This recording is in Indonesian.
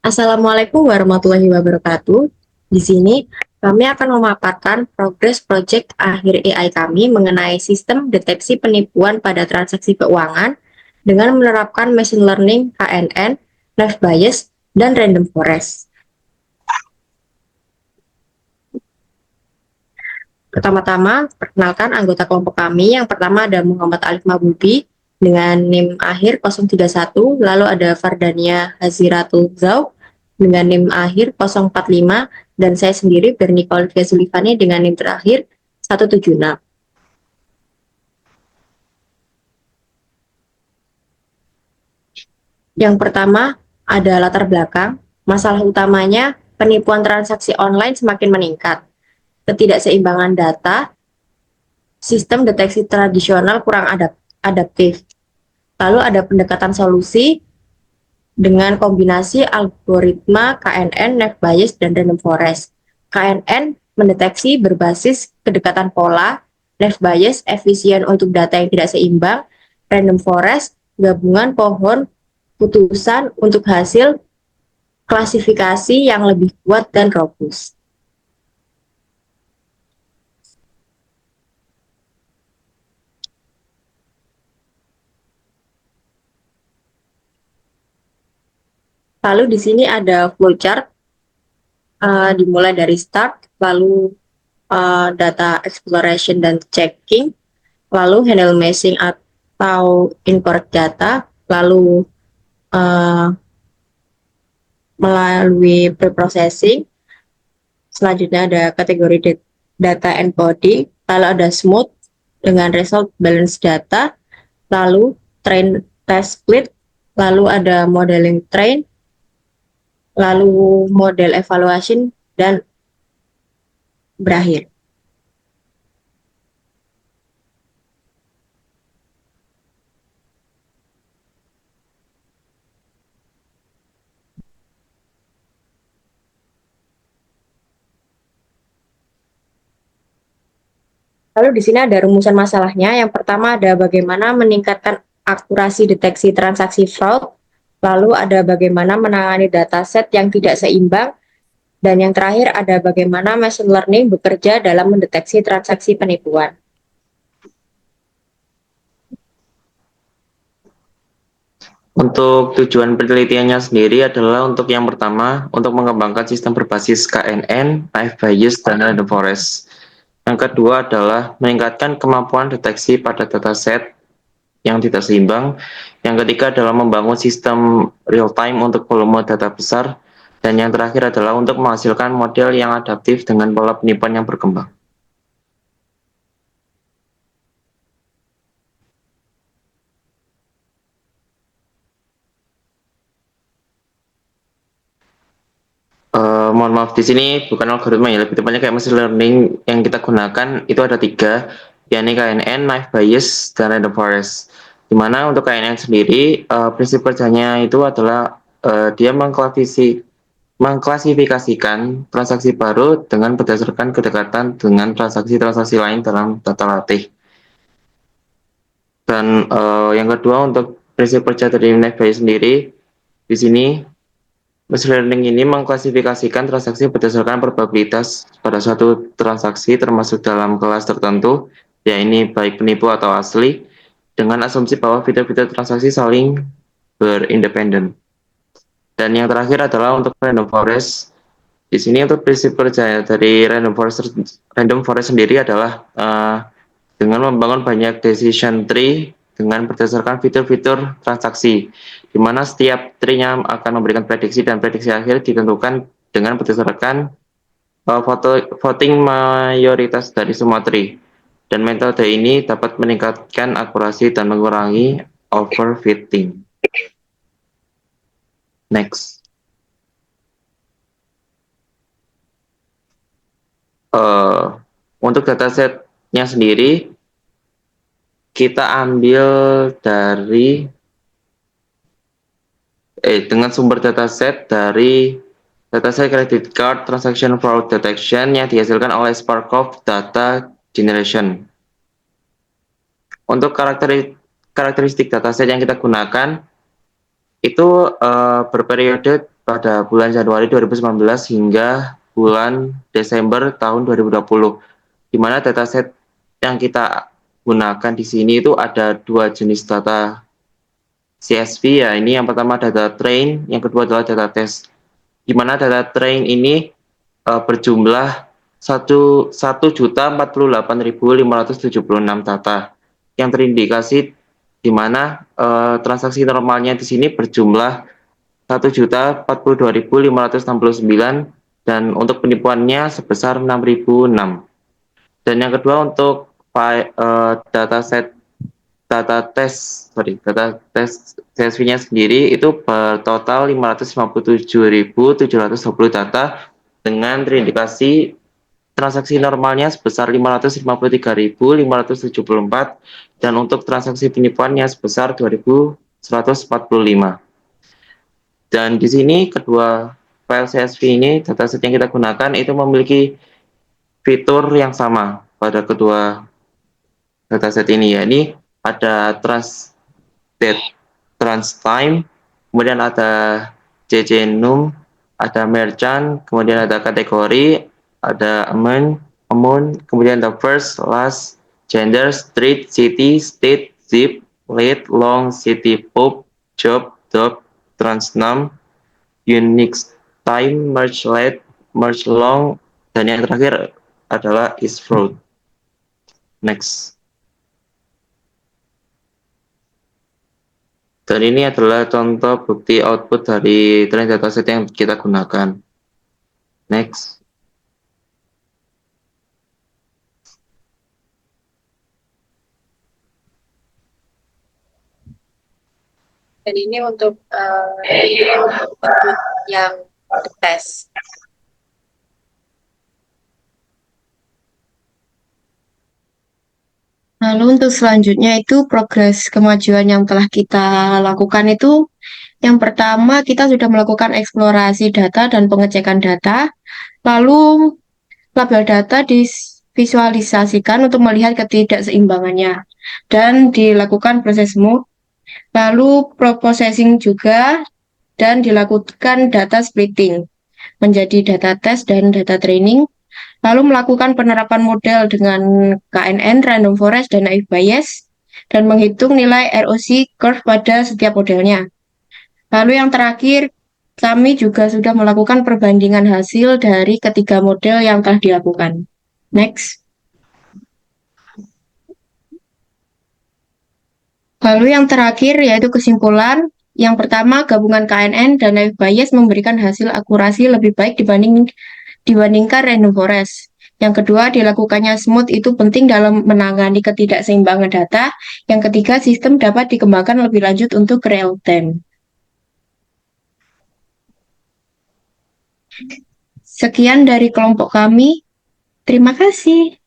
Assalamualaikum warahmatullahi wabarakatuh. Di sini kami akan memaparkan progres proyek akhir AI kami mengenai sistem deteksi penipuan pada transaksi keuangan dengan menerapkan machine learning KNN, left bias, dan random forest. Pertama-tama, perkenalkan anggota kelompok kami. Yang pertama ada Muhammad Alif Mabubi dengan NIM akhir 031, lalu ada Fardania Haziratul Zau dengan NIM akhir 045, dan saya sendiri Bernika Olivia Zulifani dengan NIM terakhir 176. Yang pertama ada latar belakang. Masalah utamanya penipuan transaksi online semakin meningkat. Ketidakseimbangan data, sistem deteksi tradisional kurang adaptif. Lalu ada pendekatan solusi dengan kombinasi algoritma KNN, Net Bias, dan Random Forest. KNN mendeteksi berbasis kedekatan pola, Net Bias efisien untuk data yang tidak seimbang, Random Forest gabungan pohon putusan untuk hasil klasifikasi yang lebih kuat dan robust. Lalu di sini ada flowchart, dimulai dari start, lalu data exploration dan checking, lalu handle meshing atau incorrect data, lalu melalui preprocessing, selanjutnya ada kategori data encoding, lalu ada smooth dengan result balance data, lalu train test split, lalu ada modeling train, lalu model evaluation, dan berakhir. Lalu di sini ada rumusan masalahnya. Yang pertama ada bagaimana meningkatkan akurasi deteksi transaksi fraud, lalu ada bagaimana menangani dataset yang tidak seimbang, dan yang terakhir ada bagaimana machine learning bekerja dalam mendeteksi transaksi penipuan. Untuk tujuan penelitiannya sendiri adalah untuk yang pertama, untuk mengembangkan sistem berbasis KNN, Knife Bayes, dan Random Forest. Yang kedua adalah meningkatkan kemampuan deteksi pada dataset yang tidak seimbang. Yang ketiga adalah membangun sistem real-time untuk volume data besar. Dan yang terakhir adalah untuk menghasilkan model yang adaptif dengan pola penipuan yang berkembang. Mohon maaf, di sini bukan algoritma ya, lebih tepatnya kayak machine learning yang kita gunakan itu ada tiga, yakni KNN, Knife Bayes, dan Random Forest. Dimana untuk KNN sendiri, prinsip kerjanya itu adalah dia mengklasifikasikan transaksi baru dengan berdasarkan kedekatan dengan transaksi-transaksi lain dalam data latih. Dan yang kedua untuk prinsip kerja dari Knife Bayes sendiri, di sini machine learning ini mengklasifikasikan transaksi berdasarkan probabilitas pada suatu transaksi termasuk dalam kelas tertentu, ya ini baik penipu atau asli, dengan asumsi bahwa fitur-fitur transaksi saling berindependen. Dan yang terakhir adalah untuk random forest. Di sini untuk prinsip kerja dari random forest sendiri adalah dengan membangun banyak decision tree dengan berdasarkan fitur-fitur transaksi, di mana setiap tree-nya akan memberikan prediksi dan prediksi akhir ditentukan dengan berdasarkan voting mayoritas dari semua tree. Dan metode ini dapat meningkatkan akurasi dan mengurangi overfitting. Next. Untuk datasetnya sendiri, kita ambil dari dengan sumber dataset dari dataset credit card transaction fraud detection yang dihasilkan oleh Sparkov Data Generation. Untuk karakteristik dataset yang kita gunakan itu berperiode pada bulan Januari 2019 hingga bulan Desember tahun 2020, di mana dataset yang kita gunakan di sini itu ada dua jenis data CSV ya. Ini yang pertama data train, yang kedua adalah data test. Di mana data train ini berjumlah 1.048.576 data yang terindikasi, di mana transaksi normalnya di sini berjumlah 1.042.569 dan untuk penipuannya sebesar 6.006. Dan yang kedua untuk data tes CSV-nya sendiri itu bertotal 557.720 data dengan terindikasi transaksi normalnya sebesar 553.574 dan untuk transaksi penipuannya sebesar 2.145. Dan di sini kedua file CSV ini, dataset yang kita gunakan itu memiliki fitur yang sama pada kedua dataset ini, ya. Ini ada trans date, trans time, kemudian ada CC-num, ada merchant, kemudian ada kategori, ada amount, kemudian ada first, last, gender, street, city, state, zip, late, long, city, pop, job, job, transnum, unique time, merge late, merge long, dan yang terakhir adalah is fraud. Next. Dan ini adalah contoh bukti output dari train dataset yang kita gunakan. Next. Dan ini untuk output yang tes. Lalu untuk selanjutnya itu progres kemajuan yang telah kita lakukan itu, yang pertama kita sudah melakukan eksplorasi data dan pengecekan data, lalu label data divisualisasikan untuk melihat ketidakseimbangannya dan dilakukan proses smooth, lalu processing juga dan dilakukan data splitting menjadi data test dan data training, lalu melakukan penerapan model dengan KNN, random forest, dan naive Bayes, dan menghitung nilai ROC curve pada setiap modelnya. Lalu yang terakhir, kami juga sudah melakukan perbandingan hasil dari ketiga model yang telah dilakukan. Next. Lalu yang terakhir yaitu kesimpulan. Yang pertama, gabungan KNN dan naive Bayes memberikan hasil akurasi lebih baik dibandingkan random forest. Yang kedua, dilakukannya smooth itu penting dalam menangani ketidakseimbangan data. Yang ketiga, sistem dapat dikembangkan lebih lanjut untuk real time. Sekian dari kelompok kami. Terima kasih.